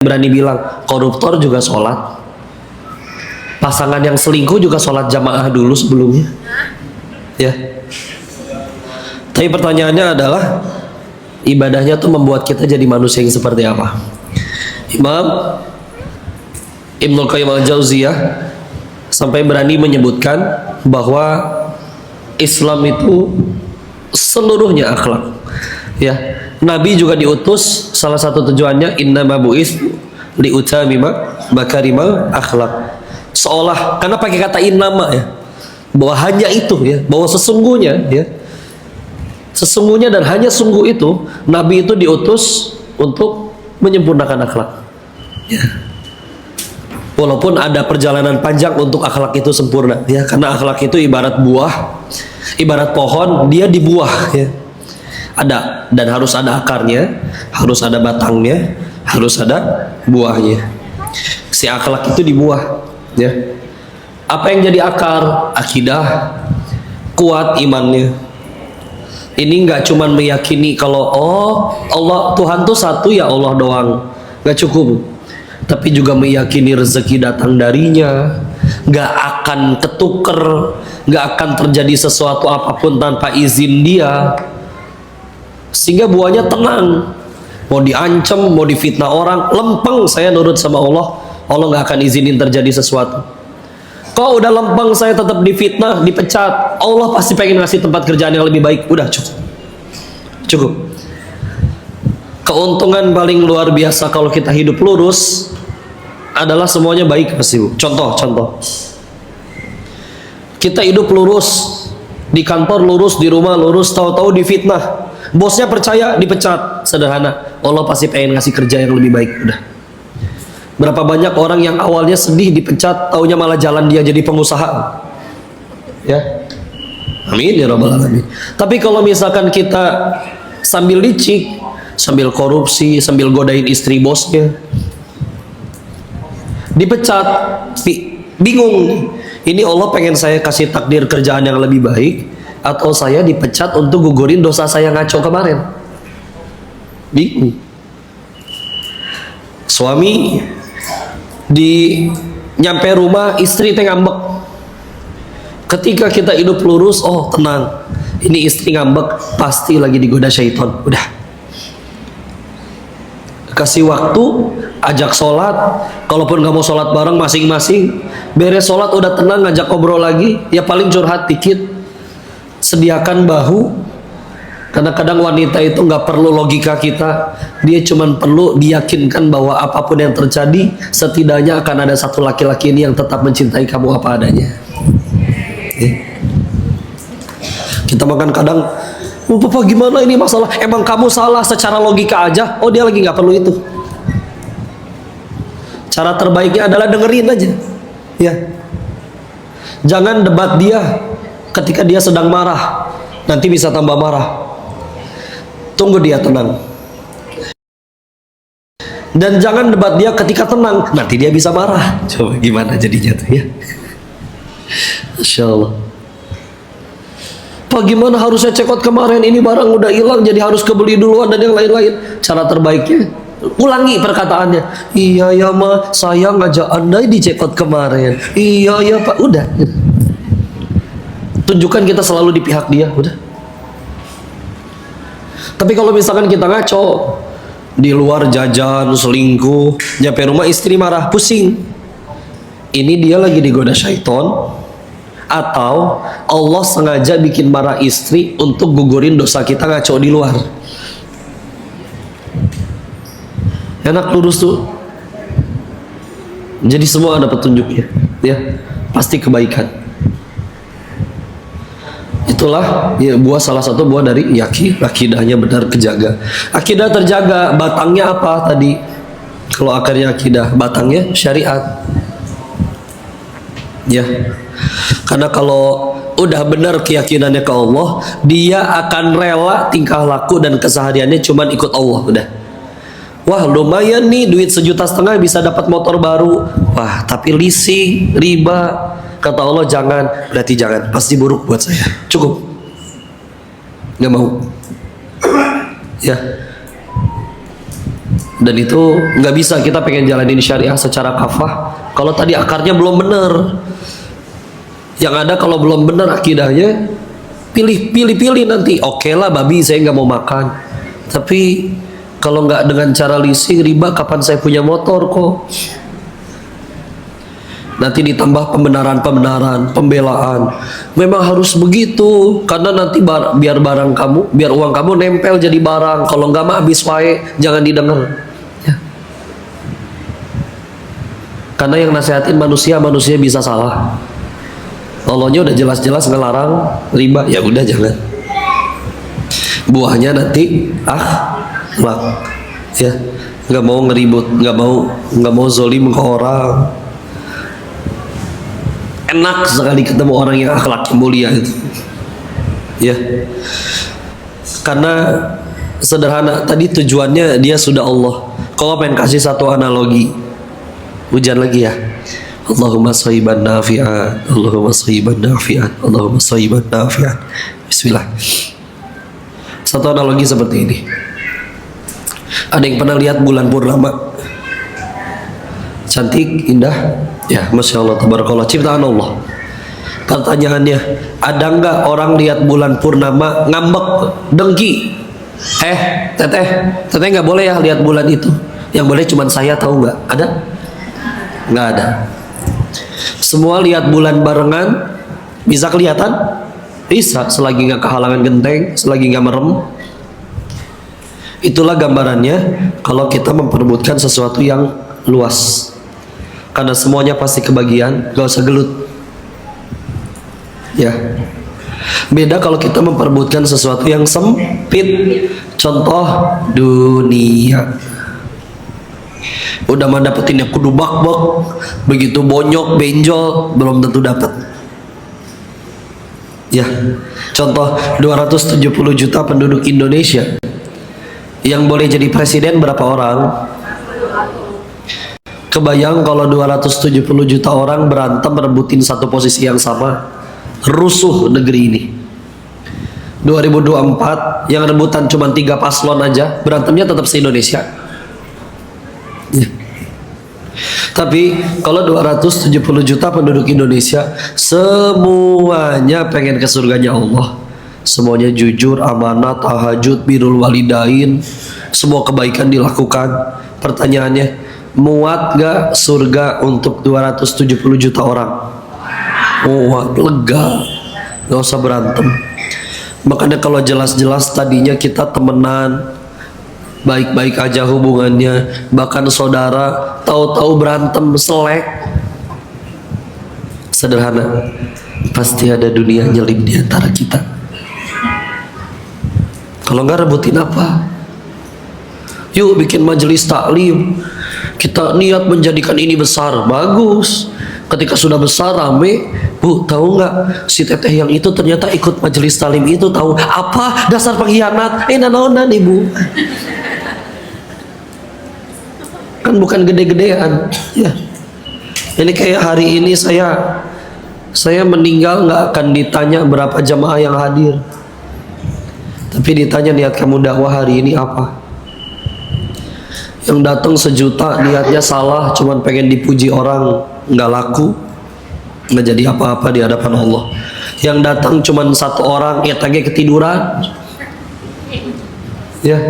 berani bilang koruptor juga sholat, pasangan yang selingkuh juga sholat jamaah dulu sebelumnya, ya. Tapi pertanyaannya adalah ibadahnya tuh membuat kita jadi manusia yang seperti apa? Imam Ibnu Qayyim al-Jauziyah sampai berani menyebutkan bahwa Islam itu seluruhnya akhlak, ya. Nabi juga diutus, salah satu tujuannya innama bu'itsu liutamima makarimal akhlak. Seolah karena pakai kata innama, ya, bahwa hanya itu, ya, bahwa sesungguhnya, ya, sesungguhnya dan hanya sungguh itu Nabi itu diutus untuk menyempurnakan akhlak, ya. Walaupun ada perjalanan panjang untuk akhlak itu sempurna, ya, karena akhlak itu ibarat buah, ibarat pohon, dia dibuah, ya. Ada dan harus ada akarnya, harus ada batangnya, harus ada buahnya. Si akhlak itu dibuah, ya. Apa yang jadi akar? Akidah, kuat imannya. Ini nggak cuman meyakini kalau oh Allah Tuhan tuh satu, ya Allah doang, nggak cukup. Tapi juga meyakini rezeki datang darinya, nggak akan ketuker, nggak akan terjadi sesuatu apapun tanpa izin dia, sehingga buahnya tenang. Mau diancam, mau difitnah orang, lempeng saya nurut sama Allah, Allah nggak akan izinin terjadi sesuatu. Kau udah lempeng saya tetap difitnah, dipecat, Allah pasti pengen ngasih tempat kerjaan yang lebih baik. Udah cukup, cukup. Keuntungan paling luar biasa kalau kita hidup lurus adalah semuanya baik, pasti, Bu. Contoh. Kita hidup lurus, di kantor lurus, di rumah lurus, tahu-tahu difitnah. Bosnya percaya, dipecat. Sederhana, Allah pasti pengen ngasih kerja yang lebih baik. Udah. Berapa banyak orang yang awalnya sedih dipecat, taunya malah jalan dia jadi pengusaha. Ya. Amin ya rabbal alamin. Tapi kalau misalkan kita sambil licik, sambil korupsi, sambil godain istri bosnya, dipecat, bingung. Ini Allah pengen saya kasih takdir kerjaan yang lebih baik, atau saya dipecat untuk gugurin dosa saya ngaco kemarin? Bingung. Suami nyampe rumah, istri teh ngambek. Ketika kita hidup lurus, oh tenang, ini istri ngambek pasti lagi digoda syaitan. Udah, kasih waktu, ajak sholat. Kalaupun nggak mau sholat bareng masing-masing, beres sholat udah tenang, ngajak ngobrol lagi, ya paling curhat dikit. Sediakan bahu. Kadang-kadang wanita itu nggak perlu logika kita, dia cuman perlu diyakinkan bahwa apapun yang terjadi, setidaknya akan ada satu laki-laki ini yang tetap mencintai kamu apa adanya. Kita makan kadang, oh papa gimana ini masalah, emang kamu salah secara logika aja. Oh dia lagi nggak perlu itu. Cara terbaiknya adalah dengerin aja, ya. Jangan debat dia ketika dia sedang marah, nanti bisa tambah marah. Tunggu dia tenang. Dan jangan debat dia ketika tenang, nanti dia bisa marah. Coba gimana jadinya tuh, ya. Masya Allah. Pak gimana harusnya cekot kemarin, ini barang udah hilang jadi harus kebeli duluan dan yang lain-lain. Cara terbaiknya ulangi perkataannya. Iya ya ma, saya ngajak anda dicekot kemarin. Iya ya pak, udah. Tunjukkan kita selalu di pihak dia, udah. Tapi kalau misalkan kita ngaco, di luar jajan, selingkuh, nyampe rumah istri marah, pusing. Ini dia lagi digoda syaitan, atau Allah sengaja bikin marah istri untuk gugurin dosa kita ngaco di luar. Enak lurus tuh. Jadi semua ada petunjuknya, ya. Pasti kebaikan. Itulah ya, salah satu buah dari yakin, akidahnya benar kejaga. Akidah terjaga, batangnya apa tadi? Kalau akarnya akidah, batangnya syariat. Ya. Karena kalau udah benar keyakinannya ke Allah, dia akan rela tingkah laku dan kesehariannya cuman ikut Allah, udah. Wah lumayan nih, duit 1,5 juta bisa dapat motor baru. Wah tapi leasing, riba. Kata Allah jangan, berarti jangan, pasti buruk buat saya. Cukup, nggak mau. Ya. Dan itu nggak bisa kita pengen jalanin syariah secara kafah kalau tadi akarnya belum bener. Yang ada kalau belum bener akidahnya, pilih nanti. Oke lah babi saya nggak mau makan, tapi kalau nggak dengan cara leasing riba, kapan saya punya motor kok. Nanti ditambah pembenaran, pembelaan. Memang harus begitu, karena nanti biar barang kamu, biar uang kamu nempel jadi barang. Kalau nggak mah habis wae, jangan didengar. Ya. Karena yang nasihatin manusia bisa salah. Allahnya udah jelas-jelas ngelarang riba, ya udah jangan. Buahnya nanti ya nggak mau ngeribut, nggak mau zolim ke orang. Enak sekali ketemu orang yang akhlaknya mulia itu, ya. Karena sederhana tadi tujuannya dia sudah Allah. Kalau pengen kasih satu analogi, hujan lagi ya. Allahumma shayban nafi'an, Allahumma shayban nafi'an, Allahumma shayban nafi'an. Bismillah. Satu analogi seperti ini. Ada yang pernah lihat bulan purnama? Cantik, indah, ya, masya Allah, tabarakallah, ciptaan Allah. Pertanyaannya, ada nggak orang lihat bulan purnama ngambek, dengki? Teteh nggak boleh ya lihat bulan itu. Yang boleh cuma saya, tahu nggak? Ada? Nggak ada. Semua lihat bulan barengan, bisa kelihatan? Bisa, selagi nggak kehalangan genteng, selagi nggak merem. Itulah gambarannya kalau kita memperebutkan sesuatu yang luas. Karena semuanya pasti kebagian, gak usah gelut. Ya. Beda kalau kita memperebutkan sesuatu yang sempit. Contoh dunia. Udah mah dapetinnya kudu bak-bak, begitu bonyok, benjol, belum tentu dapat. Ya. Contoh 270 juta penduduk Indonesia. Yang boleh jadi presiden berapa orang? Kebayang kalau 270 juta orang berantem merebutin satu posisi yang sama, rusuh negeri ini. 2024 yang rebutan cuma 3 paslon aja, berantemnya tetap se-Indonesia. Ya. Tapi kalau 270 juta penduduk Indonesia semuanya pengen ke surganya Allah, semuanya jujur, amanah, tahajud, birrul walidain, semua kebaikan dilakukan. Pertanyaannya, muat gak surga untuk 270 juta orang? Muat, lega, gak usah berantem. Makanya kalau jelas-jelas tadinya kita temenan, baik-baik aja hubungannya, bahkan saudara, tahu-tahu berantem, selek. Sederhana, pasti ada dunia nyelip di antara kita. Kalau nggak rebutin apa? Yuk bikin majelis taklim. Kita niat menjadikan ini besar, bagus. Ketika sudah besar rame, Bu, tahu nggak si teteh yang itu ternyata ikut majelis taklim itu, tahu apa? Dasar pengkhianat. Nanaonan ibu. Kan bukan gede-gedean, ya. Ini kayak hari ini saya meninggal nggak akan ditanya berapa jamaah yang hadir, tapi ditanya niat kamu dakwah hari ini apa. Yang datang 1 juta niatnya salah, cuman pengen dipuji orang, nggak laku, nggak jadi apa-apa di hadapan Allah. Yang datang cuman 1 orang, ya tagih ketiduran, ya.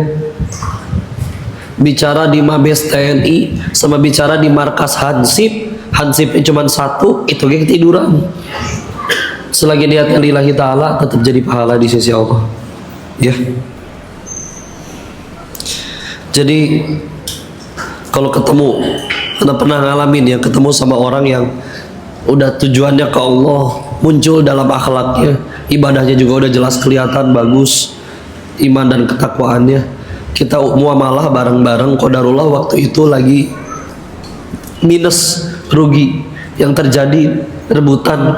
Bicara di Mabes TNI sama bicara di markas Hansip, Hansipnya cuman 1, itu kayak ketiduran. Selagi niatnya lillahi ta'ala, tetap jadi pahala di sisi Allah, ya. Jadi kalau ketemu, Anda pernah ngalamin ya, ketemu sama orang yang udah tujuannya ke Allah, muncul dalam akhlaknya, ibadahnya juga udah jelas kelihatan bagus, iman dan ketakwaannya. Kita muamalah bareng-bareng, qadarullah waktu itu lagi minus, rugi, yang terjadi rebutan.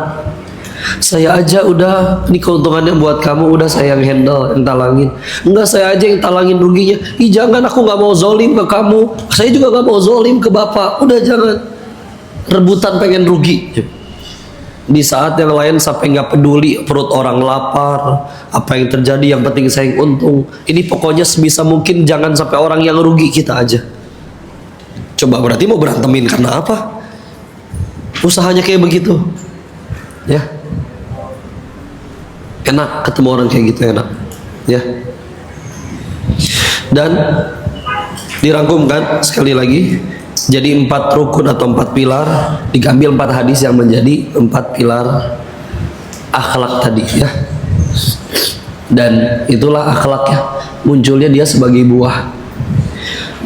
Saya aja udah, ini keuntungannya buat kamu, udah saya yang handle, yang talangin. Enggak, saya aja yang talangin ruginya. Ih jangan, aku nggak mau zolim ke kamu, saya juga nggak mau zolim ke bapak. Udah jangan, rebutan pengen rugi. Di saat yang lain sampai nggak peduli perut orang lapar, apa yang terjadi, yang penting saya yang untung. Ini pokoknya sebisa mungkin jangan sampai orang yang rugi, kita aja. Coba berarti mau berantemin karena apa? Usahanya kayak begitu. Ya. Enak ketemu orang kayak gitu, enak. Ya. Dan dirangkumkan sekali lagi, jadi 4 rukun atau 4 pilar, diambil 4 hadis yang menjadi 4 pilar akhlak tadi ya. Dan itulah akhlaknya, munculnya dia sebagai buah.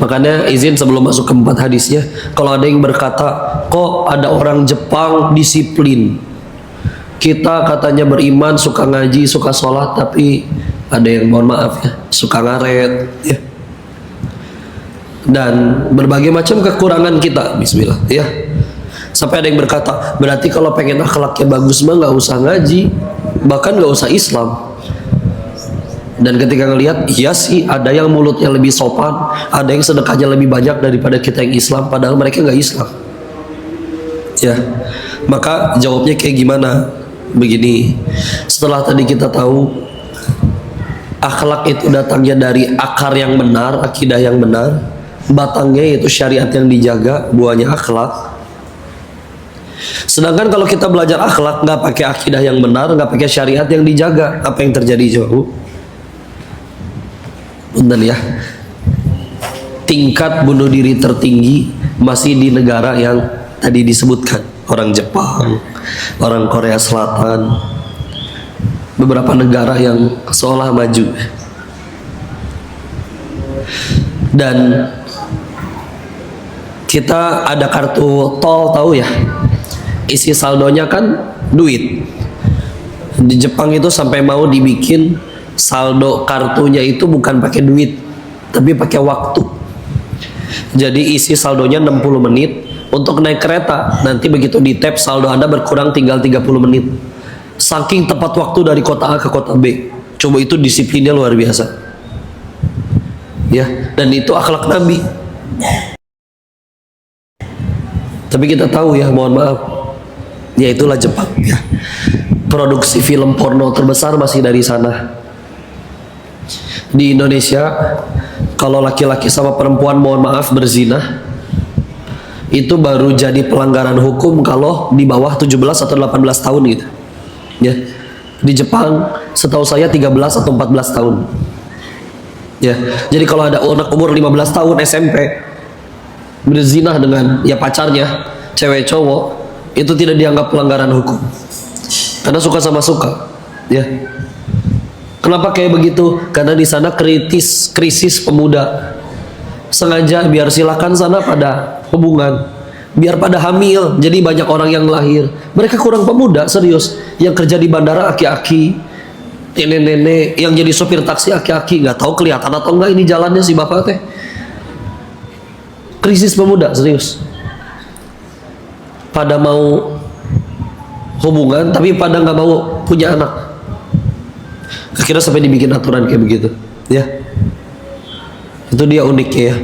Makanya izin sebelum masuk ke 4 hadisnya, kalau ada yang berkata, kok ada orang Jepang disiplin, kita katanya beriman, suka ngaji, suka sholat, tapi ada yang mohon maaf ya, suka ngaret ya, dan berbagai macam kekurangan kita, bismillah ya. Sampai ada yang berkata, berarti kalau pengen akhlaknya bagus mah nggak usah ngaji, bahkan nggak usah Islam. Dan ketika ngelihat, iya sih ada yang mulutnya lebih sopan, ada yang sedekahnya lebih banyak daripada kita yang Islam, padahal mereka nggak Islam ya. Maka jawabnya kayak gimana? Begini, setelah tadi kita tahu akhlak itu datangnya dari akar yang benar, akidah yang benar, batangnya yaitu syariat yang dijaga, buahnya akhlak. Sedangkan kalau kita belajar akhlak nggak pakai akidah yang benar, nggak pakai syariat yang dijaga, apa yang terjadi jauh? Punten ya, tingkat bunuh diri tertinggi masih di negara yang tadi disebutkan, orang Jepang, orang Korea Selatan, beberapa negara yang seolah maju. Dan kita ada kartu tol, tahu ya, isi saldonya kan duit. Di Jepang itu sampai mau dibikin saldo kartunya itu bukan pakai duit, tapi pakai waktu. Jadi isi saldonya 60 menit untuk naik kereta, nanti begitu di tap saldo Anda berkurang tinggal 30 menit. Saking tepat waktu dari kota A ke kota B. Coba itu disiplinnya luar biasa. Ya, dan itu akhlak Nabi. Tapi kita tahu ya, mohon maaf, ya itulah Jepang ya. Produksi film porno terbesar masih dari sana. Di Indonesia, kalau laki-laki sama perempuan mohon maaf berzina, itu baru jadi pelanggaran hukum kalau di bawah 17 atau 18 tahun gitu. Ya. Di Jepang setahu saya 13 atau 14 tahun. Ya. Jadi kalau ada anak umur 15 tahun SMP berzina dengan ya pacarnya, cewek cowok, itu tidak dianggap pelanggaran hukum. Karena suka sama suka. Ya. Kenapa kayak begitu? Karena di sana krisis pemuda. Sengaja biar silakan sana pada hubungan, biar pada hamil, jadi banyak orang yang lahir. Mereka kurang pemuda, serius. Yang kerja di bandara aki-aki, nenek-nenek, yang jadi sopir taksi aki-aki, nggak tahu kelihatan atau enggak ini jalannya si bapak teh. Krisis pemuda, serius. Pada mau hubungan, tapi pada nggak mau punya anak. Akhirnya sampai dibikin aturan kayak begitu, ya. Itu dia uniknya ya.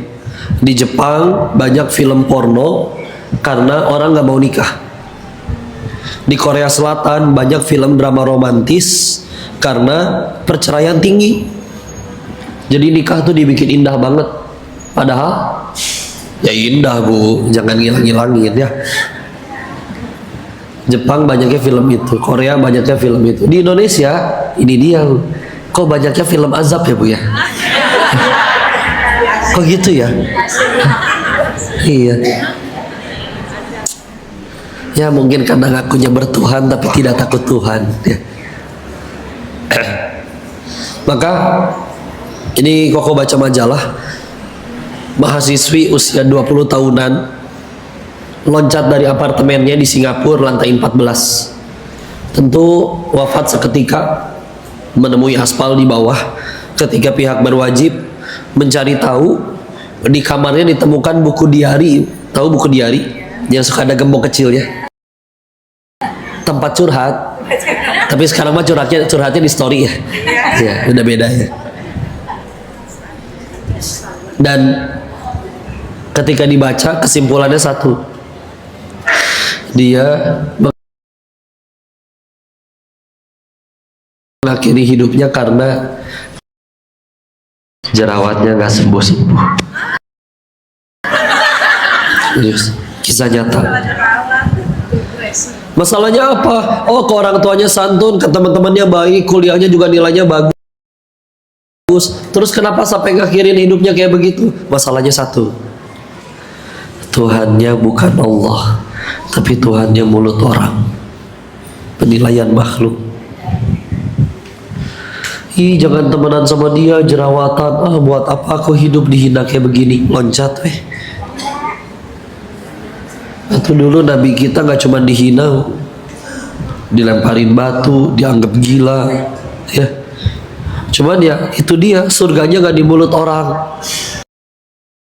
Di Jepang banyak film porno karena orang nggak mau nikah. Di Korea Selatan banyak film drama romantis karena perceraian tinggi. Jadi nikah tuh dibikin indah banget. Padahal ya indah bu, jangan ngilang-ngilangin ya. Jepang banyaknya film itu, Korea banyaknya film itu. Di Indonesia ini dia, kok banyaknya film azab ya bu ya? Kok gitu ya? Iya. Ya mungkin karena ngakunya bertuhan tapi tidak takut Tuhan. Ya. Maka ini Koko baca majalah, mahasiswi usia 20 tahunan loncat dari apartemennya di Singapura lantai 14. Tentu wafat seketika, menemui aspal di bawah ketika pihak berwajib mencari tahu. Di kamarnya ditemukan buku diari. Tahu buku diari yang suka ada gembok kecil ya, tempat curhat. Tapi sekarang mah curhatnya di story ya. Ya udah beda ya. Dan ketika dibaca kesimpulannya satu, dia mengakhiri hidupnya karena jerawatnya nggak sembuh-sembuh. Yes. Kisah nyata. Masalahnya apa? Oh, ke orang tuanya santun, ke teman-temannya baik, kuliahnya juga nilainya bagus. Terus kenapa sampai ngakhirin hidupnya kayak begitu? Masalahnya satu. Tuhannya bukan Allah, tapi Tuhannya mulut orang. Penilaian makhluk. Ih, jangan temenan sama dia, jerawatan. Ah, buat apa aku hidup dihina kayak begini? Loncat, weh. Atau dulu Nabi kita nggak cuma dihina, dilemparin batu, dianggap gila, ya. Cuman ya itu dia, surganya nggak di mulut orang.